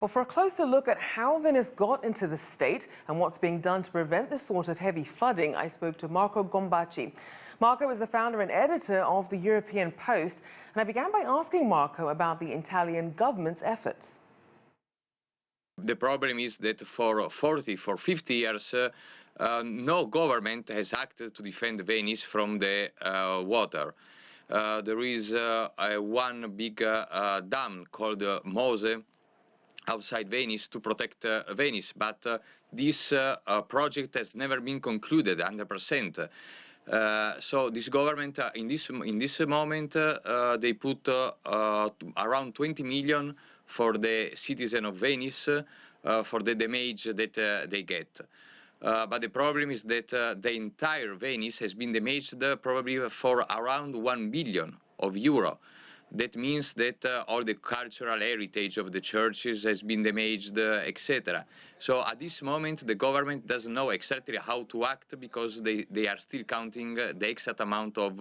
Well, for a closer look at how Venice got into this state and what's being done to prevent this sort of heavy flooding, I spoke to Marco Gombacci. Marco is the founder and editor of the European Post, and I began by asking Marco about the Italian government's efforts. The problem is that for 50 years, no government has acted to defend Venice from the water. There is one big dam called Mose outside Venice to protect Venice, but this project has never been concluded 100%. So this government, in this moment, they put around 20 million for the citizen of Venice for the damage that they get. But the problem is that the entire Venice has been damaged probably for around 1 billion of euro. That means that all the cultural heritage of the churches has been damaged, etc. So at this moment, the government doesn't know exactly how to act because they are still counting the exact amount of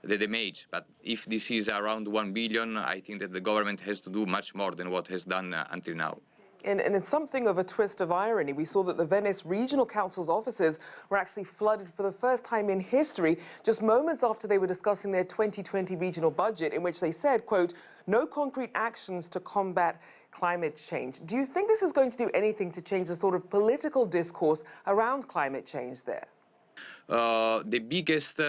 the damage. But if this is around 1 billion, I think that the government has to do much more than what has done until now. And it's something of a twist of irony. We saw that the Venice Regional Council's offices were actually flooded for the first time in history, just moments after they were discussing their 2020 regional budget, in which they said, quote, no concrete actions to combat climate change. Do you think this is going to do anything to change the sort of political discourse around climate change there? The biggest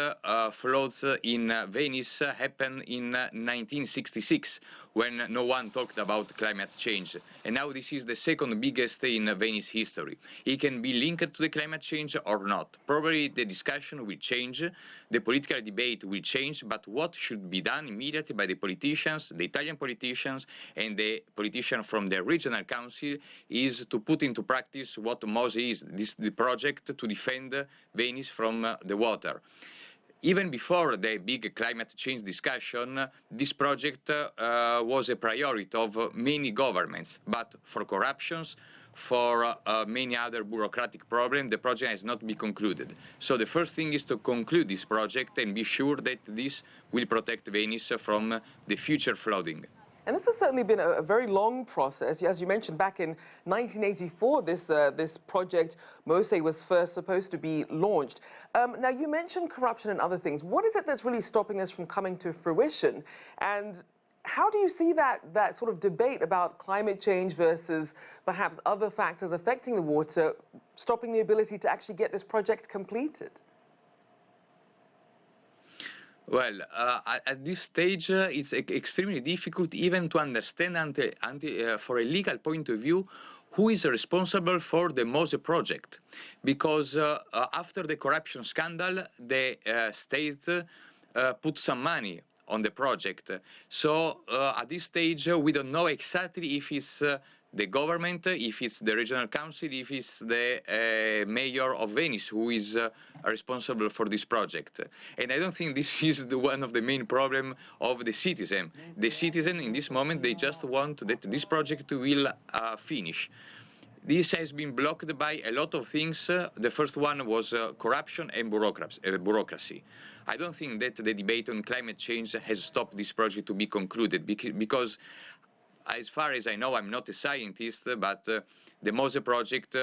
floods in Venice happened in 1966, when no one talked about climate change. And now this is the second biggest in Venice history. It can be linked to the climate change or not. Probably the discussion will change, the political debate will change, but what should be done immediately by the politicians, the Italian politicians, and the politicians from the regional council is to put into practice what MOSE is, the project to defend Venice from the water. Even before the big climate change discussion, this project was a priority of many governments, but for corruptions, for many other bureaucratic problems, the project has not been concluded. So the first thing is to conclude this project and be sure that this will protect Venice from the future flooding. And this has certainly been a very long process. As you mentioned, back in 1984, this project, MOSE, was first supposed to be launched. Now, you mentioned corruption and other things. What is it that's really stopping this from coming to fruition? And how do you see that sort of debate about climate change versus perhaps other factors affecting the water, stopping the ability to actually get this project completed? Well, at this stage, it's extremely difficult even to understand, for a legal point of view, who is responsible for the MOSE project. Because after the corruption scandal, the state put some money on the project. So at this stage, we don't know exactly if it's the government, if it's the regional council, if it's the mayor of Venice who is responsible for this project. And I don't think this is one of the main problems of the citizen. The citizen in this moment, they just want that this project will finish. This has been blocked by a lot of things. The first one was corruption and bureaucracy. I don't think that the debate on climate change has stopped this project to be concluded because as far as I know, I'm not a scientist, but the MOSE project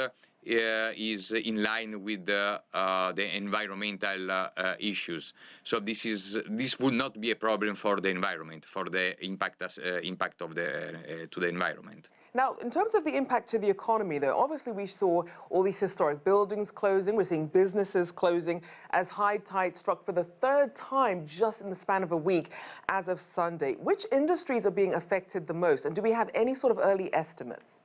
is in line with the environmental issues. So this would not be a problem for the environment, for the impact of to the environment. Now, in terms of the impact to the economy, though, obviously we saw all these historic buildings closing. We're seeing businesses closing as high tide struck for the third time just in the span of a week as of Sunday. Which industries are being affected the most? And do we have any sort of early estimates?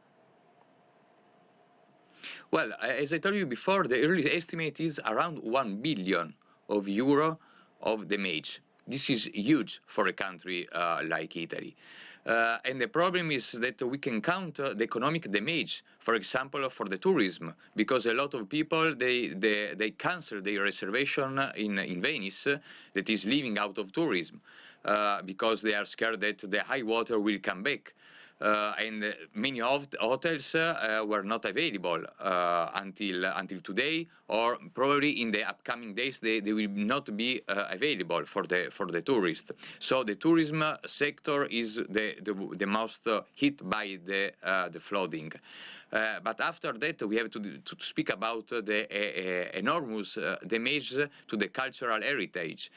Well, as I told you before, the early estimate is around 1 billion of euro of damage. This is huge for a country like Italy. And the problem is that we can count the economic damage, for example, for the tourism, because a lot of people, they cancel their reservation in Venice that is living out of tourism because they are scared that the high water will come back. and many of the hotels were not available until today, or probably in the upcoming days they will not be available for the tourists. So the tourism sector is the most hit by the flooding. But after that, we have to speak about the enormous damage to the cultural heritage.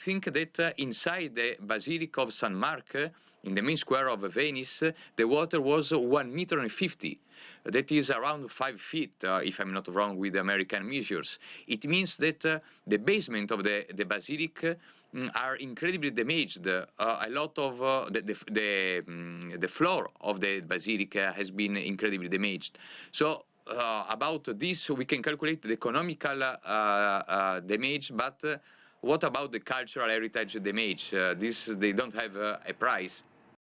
Think that inside the Basilica of San Mark, in the main square of Venice, the water was 1.50 meters. That is around 5 feet, if I'm not wrong with American measures. It means that the basement of the basilica are incredibly damaged. A lot of the floor of the basilica has been incredibly damaged. So about this, we can calculate the economical damage, but what about the cultural heritage damage? They don't have a price.